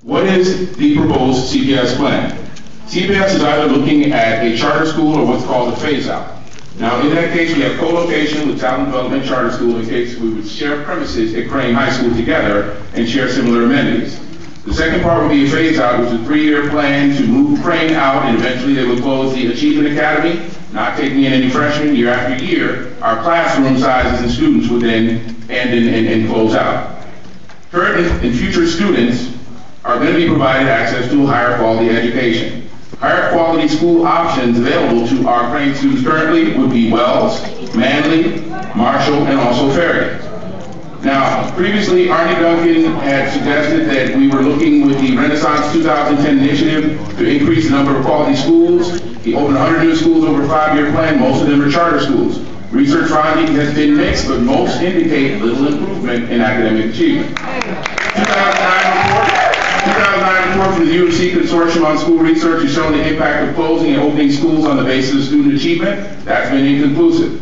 What is the proposed CPS plan? CPS is either looking at a charter school or what's called a phase-out. Now, in that case, we have co-location with Talent Development Charter School in case we would share premises at Crane High School together and share similar amenities. The second part would be a phase-out, which is a 3-year plan to move Crane out, and eventually they will close the Achievement Academy, not taking in any freshmen year after year. Our classroom sizes and students would then end and close out. Current and future students are going to be provided access to a higher quality education. Higher quality school options available to our Crane students currently would be Wells, Manley, Marshall, and also Farragut. Now, previously, Arnie Duncan had suggested that we were looking with the Renaissance 2010 initiative to increase the number of quality schools. He opened 100 new schools over a 5-year plan. Most of them are charter schools. Research finding has been mixed, but most indicate little improvement in academic achievement. 2009 report from the UFC Consortium on School Research has shown the impact of closing and opening schools on the basis of student achievement. That's been inconclusive.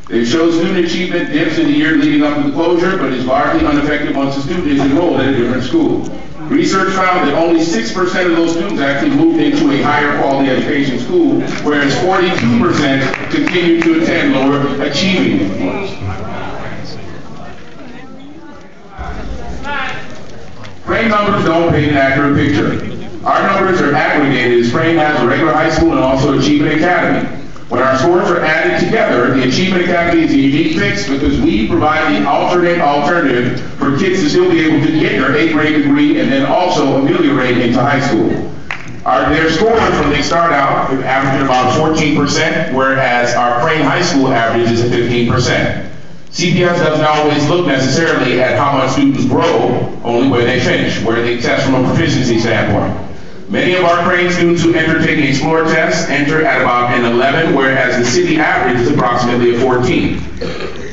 It shows student achievement dips in the year leading up to the closure, but is largely unaffected once a student is enrolled at a different school. Research found that only 6% of those students actually moved into a higher quality education school, whereas 42% continued to attend lower achieving ones. Crane numbers don't paint an accurate picture. Our numbers are aggregated as Crane has a regular high school and also Achievement Academy. When our scores are added together, the Achievement Academy is a unique fix because we provide the alternative for kids to still be able to get their 8th grade degree and then also ameliorate into high school. Their scores when they start out average about 14%, whereas our Crane High School average is at 15%. CPS doesn't always look necessarily at how much students grow, only where they finish, where they test from a proficiency standpoint. Many of our Crane students who enter taking Explore tests enter at about an 11, whereas the city average is approximately a 14.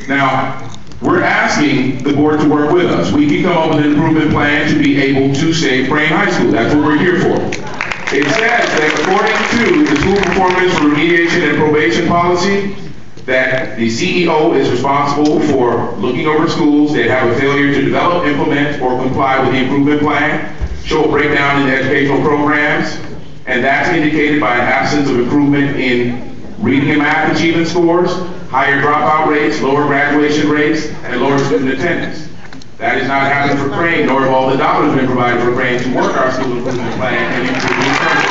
Now, we're asking the board to work with us. We can come up with an improvement plan to be able to save Crane High School. That's what we're here for. It says that according to the school performance remediation and probation policy, that the CEO is responsible for looking over schools that have a failure to develop, implement, or comply with the improvement plan, show a breakdown in educational programs, and that's indicated by an absence of improvement in reading and math achievement scores, higher dropout rates, lower graduation rates, and lower student attendance. That is not happening for Crane, nor have all the dollars been provided for Crane to work our school improvement plan and improve the services.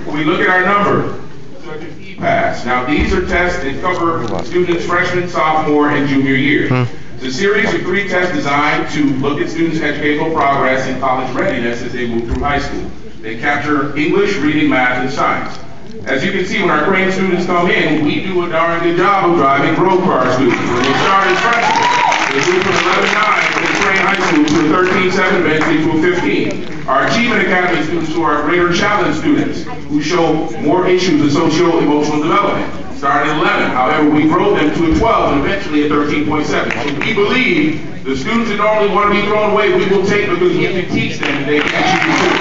When we look at our numbers, such as E-Pass, now these are tests that cover students freshman, sophomore, and junior year. It's a series of 3 tests designed to look at students' educational progress and college readiness as they move through high school. They capture English, reading, math, and science. As you can see, when our Crane students come in, we do a darn good job of driving growth for our students. When they start as freshmen, they move from 11.9 in Crane High School to a 13.7, eventually to a 15. Our Achievement Academy students who are greater challenge students who show more issues of social-emotional development start at 11. However, we grow them to a 12 and eventually a 13.7. So we believe the students that normally want to be thrown away, we will take because we can teach them and they can actually do it.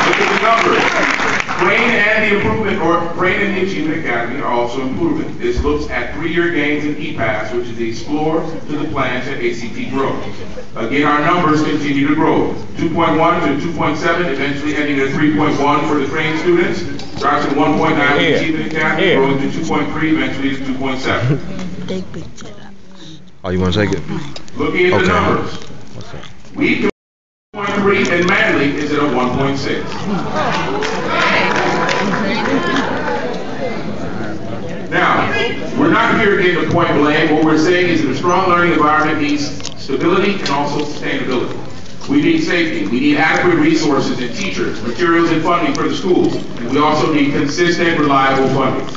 Look at the numbers. Crane and the improvement, or Crane and the Achievement Academy are also improving. This looks at 3-year gains in E-Pass, which is the Explore to the plans at ACT Growth. Again, our numbers continue to grow. 2.1 to 2.7, eventually ending at 3.1 for the Crane students. Starts at 1.9 with the Achievement Academy, growing to 2.3, eventually to 2.7. Take picture. Oh, you want to take it? Looking at the numbers. We 2.3 and Manley is at a 1.6. Now, we're not here again to point blame. What we're saying is that a strong learning environment needs stability and also sustainability. We need safety. We need adequate resources and teachers, materials, and funding for the schools. And we also need consistent, reliable funding.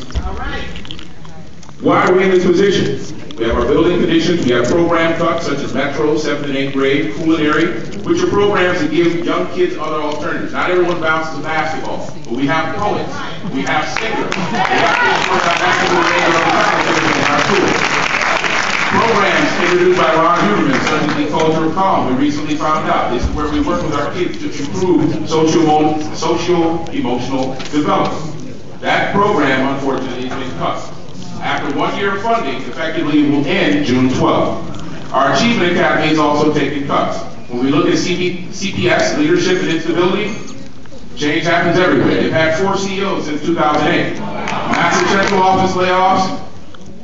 Why are we in this position? We have our building conditions, we have program cuts such as Metro, 7th and 8th grade, culinary, which are programs that give young kids other alternatives. Not everyone bounces to basketball, but we have poets, we have singers, we have kids who are actively making alternatives in our schools. Programs introduced by Ron Huberman, such as the Culture of Calm, we recently found out. This is where we work with our kids to improve social-emotional development. That program, unfortunately, has been cut. After 1 year of funding, effectively will end June 12th. Our Achievement Academy has also taken cuts. When we look at CPS, leadership and instability, change happens everywhere. They've had 4 CEOs since 2008. Massive central office layoffs,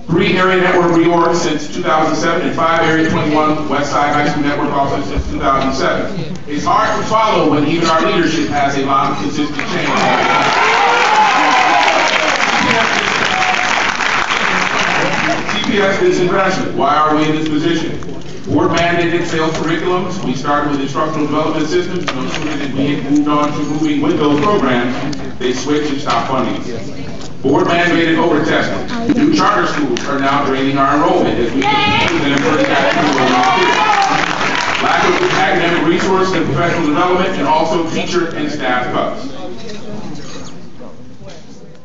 3 area network reorgs since 2007, and 5 Area 21 West Side High School network offices since 2007. It's hard to follow when even our leadership has a lot of consistent change. CPS disinvestment. Why are we in this position? Board mandated sales curriculums. We started with instructional development systems. No sooner than we had moved on to moving with those programs, they switched and stopped funding. Board mandated over testing. New charter schools are now draining our enrollment as we continue them for lack of academic resources and professional development, and also teacher and staff cuts.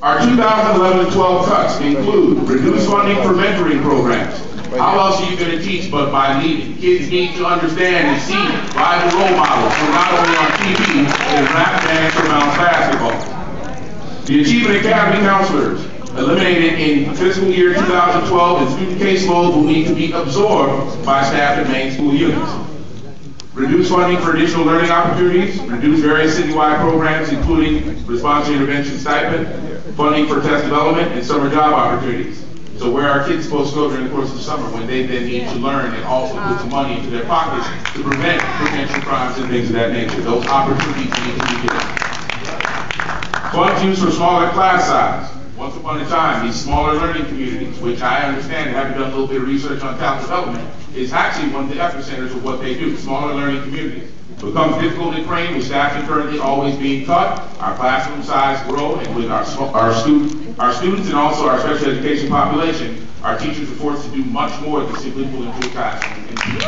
Our 2011-12 cuts include reduced funding for mentoring programs. How else are you going to teach but by leading? Kids need to understand and see Bible role models from not only on TV, but in rap, dance, or bounce basketball. The Achievement Academy counselors eliminated in fiscal year 2012, and student caseloads will need to be absorbed by staff at main school units. Reduce funding for additional learning opportunities, reduce various citywide programs including response to intervention stipend, funding for test development, and summer job opportunities. So where are kids supposed to go during the course of the summer when they then need to learn and also put some money into their pockets to prevent potential crimes and things of that nature? Those opportunities need to be given. Funds used for smaller class size. Once upon a time, these smaller learning communities, which I understand, having done a little bit of research on talent development, is actually one of the epicenters of what they do, smaller learning communities. It becomes difficult to train with staffing currently always being cut, our classroom size grow, and with our students and also our special education population, our teachers are forced to do much more than simply pull into a classroom and teach.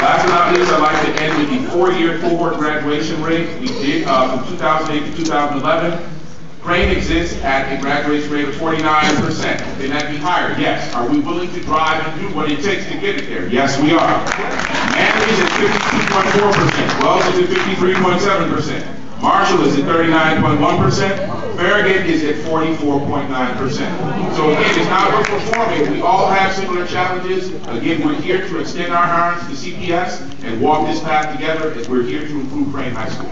Last but not least, I'd like to end with the 4-year cohort graduation rate. We did from 2008 to 2011. Crane exists at a graduation rate of 49%. Can that be higher? Yes. Are we willing to drive and do what it takes to get it there? Yes, we are. Manly is at 52.4%. Wells is at 53.7%. Marshall is at 39.1%. Farragut is at 44.9%. So again, it's not we're performing. We all have similar challenges. Again, we're here to extend our arms to CPS and walk this path together as we're here to improve Crane High School.